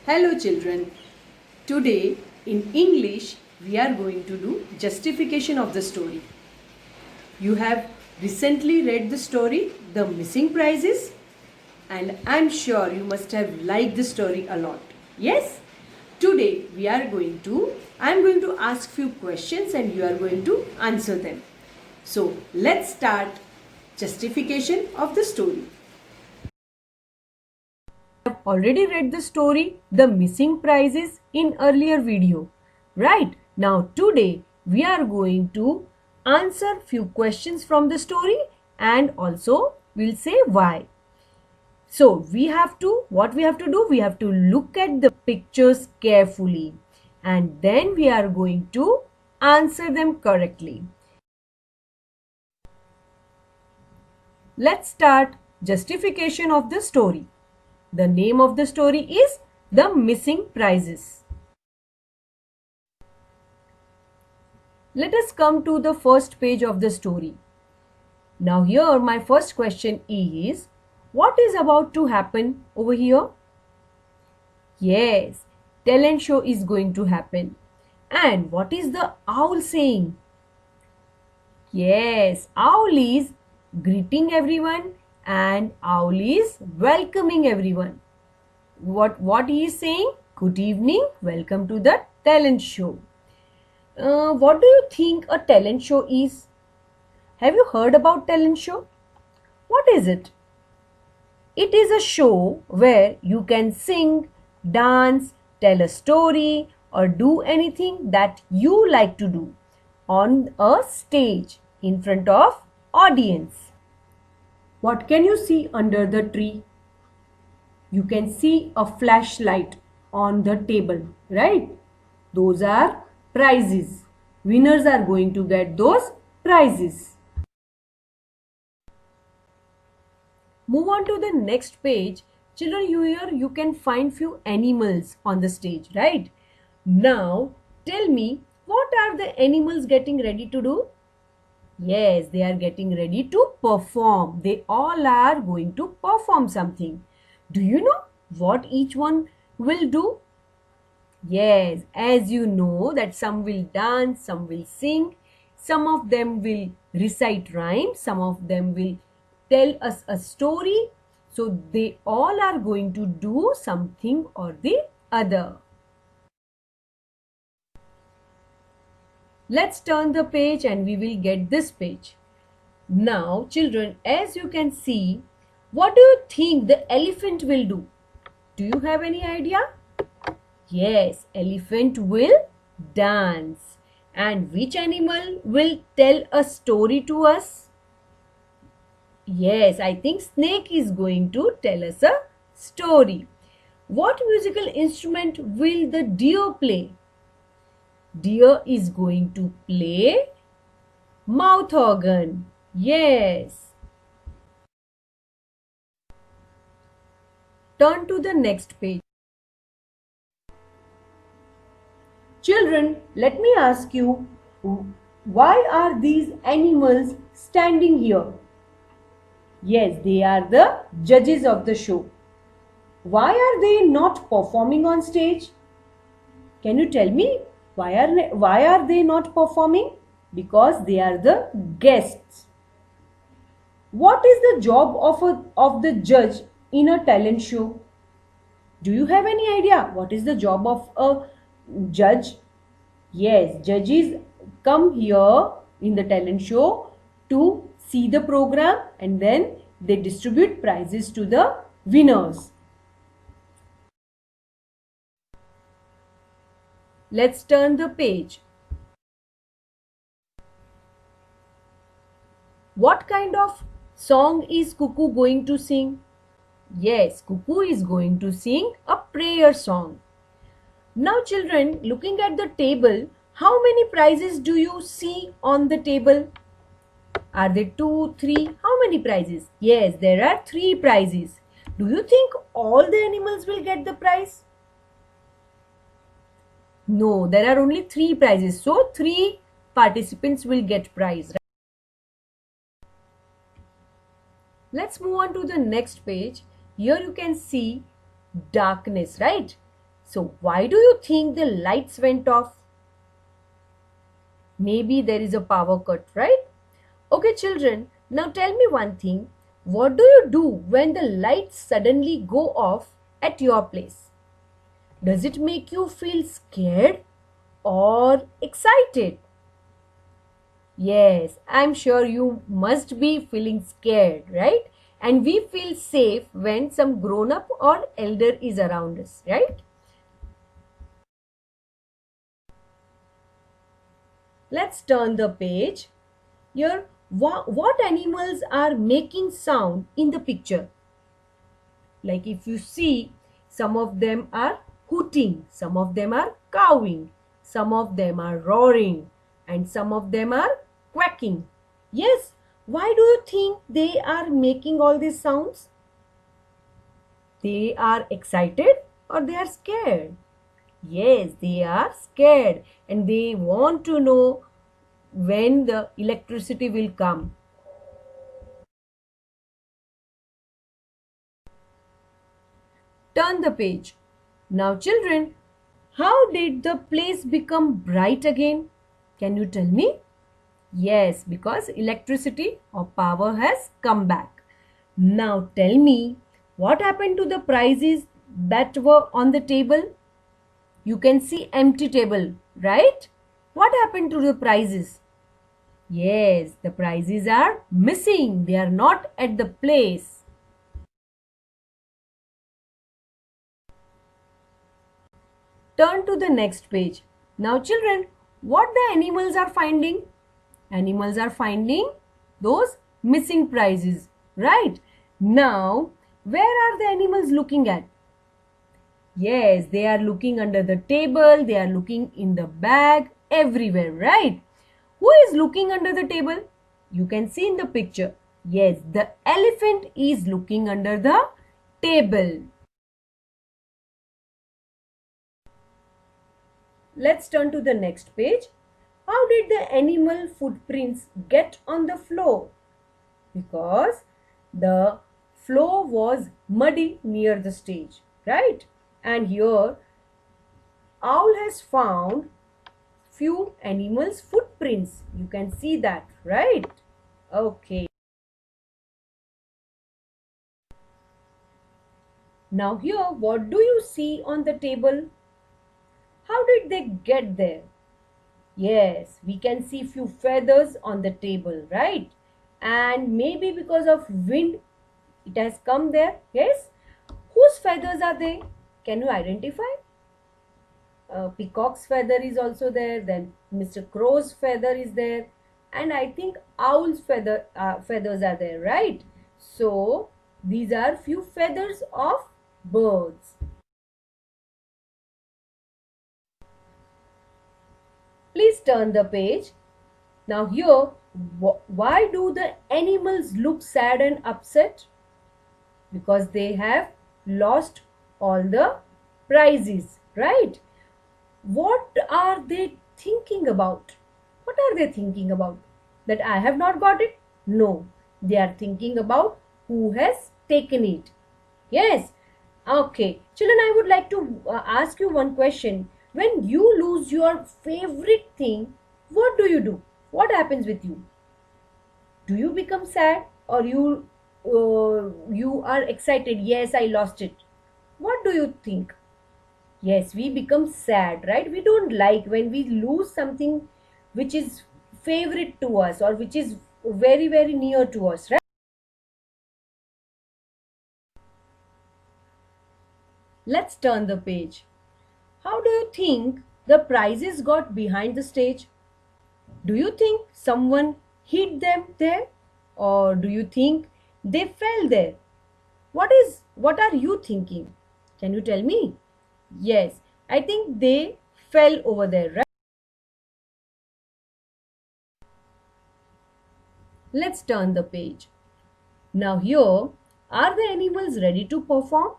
Hello children. Today in English we are going to do justification of the story. You have recently read the story The Missing Prizes and I'm sure you must have liked the story a lot. Yes? Today I am going to ask few questions and you are going to answer them. So let's start justification of the story. Have already read the story The Missing Prizes in earlier video. Right? Now today we are going to answer few questions from the story and also we'll say why. So what we have to do? We have to look at the pictures carefully and then we are going to answer them correctly. Let's start justification of the story. The name of the story is The Missing Prizes. Let us come to the first page of the story. Now here my first question is, what is about to happen over here? Yes, talent show is going to happen. And what is the owl saying? Yes, owl is greeting everyone and owl is welcoming everyone. What he is saying? Good evening, welcome to the talent show. What do you think a talent show is? Have you heard about talent show? What is it? It is a show where you can sing, dance, tell a story or do anything that you like to do on a stage in front of audience. What can you see under the tree? You can see a flashlight on the table, right? Those are prizes. Winners are going to get those prizes. Move on to the next page. Children, here you can find few animals on the stage, right? Now, tell me, what are the animals getting ready to do? Yes, they are getting ready to perform. They all are going to perform something. Do you know what each one will do? Yes, as you know that some will dance, some will sing, some of them will recite rhymes, some of them will tell us a story. So they all are going to do something or the other. Let's turn the page and we will get this page. Now children, as you can see, what do you think the elephant will do? Do you have any idea? Yes, elephant will dance. And which animal will tell a story to us? Yes, I think snake is going to tell us a story. What musical instrument will the deer play? Deer is going to play mouth organ. Yes. Turn to the next page. Children, let me ask you, why are these animals standing here? Yes, they are the judges of the show. Why are they not performing on stage? Can you tell me why are they not performing? Because they are the guests. What is the job of the judge in a talent show? Do you have any idea what is the job of a judge? Yes, judges come here in the talent show to see the program and then they distribute prizes to the winners. Let's turn the page. What kind of song is Cuckoo going to sing? Yes, Cuckoo is going to sing a prayer song. Now children, looking at the table, how many prizes do you see on the table? Are there 2, 3? How many prizes? Yes, there are 3 prizes. Do you think all the animals will get the prize? No, there are only 3 prizes. So 3 participants will get prize. Let's move on to the next page. Here you can see darkness, right? So why do you think the lights went off? Maybe there is a power cut, right? Okay, children, now tell me one thing. What do you do when the lights suddenly go off at your place? Does it make you feel scared or excited? Yes, I'm sure you must be feeling scared, right? And we feel safe when some grown up or elder is around us, right? Let's turn the page. Here, what animals are making sound in the picture? Like if you see, some of them are hooting, some of them are cawing, some of them are roaring, and some of them are quacking. Yes, why do you think they are making all these sounds? They are excited or they are scared? Yes, they are scared and they want to know when the electricity will come. Turn the page. Now, children, how did the place become bright again? Can you tell me? Yes, because electricity or power has come back. Now, tell me, what happened to the prizes that were on the table? You can see empty table, right? What happened to the prizes? Yes, the prizes are missing. They are not at the place. Turn to the next page. Now children, what the animals are finding? Animals are finding those missing prizes, right? Now, where are the animals looking at? Yes, they are looking under the table, they are looking in the bag, everywhere, right? Who is looking under the table? You can see in the picture. Yes, the elephant is looking under the table. Let's turn to the next page. How did the animal footprints get on the floor? Because the floor was muddy near the stage, right? And here, owl has found few animals' footprints. You can see that, right? Okay. Now here, what do you see on the table? How did they get there? Yes, we can see few feathers on the table, right? And maybe because of wind, it has come there. Yes? Whose feathers are they? Can you identify? Peacock's feather is also there. Then Mr. Crow's feather is there. And I think owl's feathers are there, right? So, these are few feathers of birds. Please turn the page. Now here, why do the animals look sad and upset? Because they have lost all the prizes, right? What are they thinking about? What are they thinking about? That I have not got it? No, they are thinking about who has taken it. Yes. Okay. Children, I would like to ask you one question. When you lose your favorite thing, what do you do? What happens with you? Do you become sad or you are excited? Yes, I lost it. What do you think? Yes, we become sad, right? We don't like when we lose something which is favorite to us or which is very, very near to us, right? Let's turn the page. How do you think the prizes got behind the stage? Do you think someone hit them there? Or do you think they fell there? What are you thinking? Can you tell me? Yes, I think they fell over there, right? Let's turn the page. Now here, are the animals ready to perform?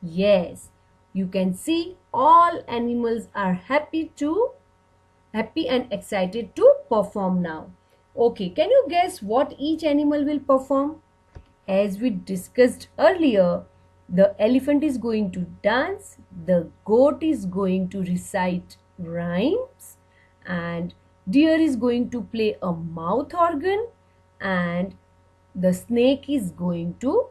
Yes, you can see all animals are happy and excited to perform now. Okay, can you guess what each animal will perform? As we discussed earlier, the elephant is going to dance, the goat is going to recite rhymes, and deer is going to play a mouth organ, and the snake is going to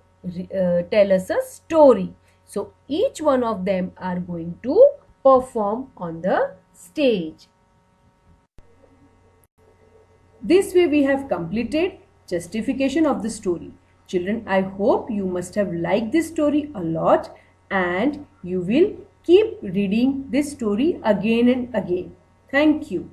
tell us a story. So each one of them are going to perform on the stage. This way we have completed justification of the story. Children, I hope you must have liked this story a lot and you will keep reading this story again and again. Thank you.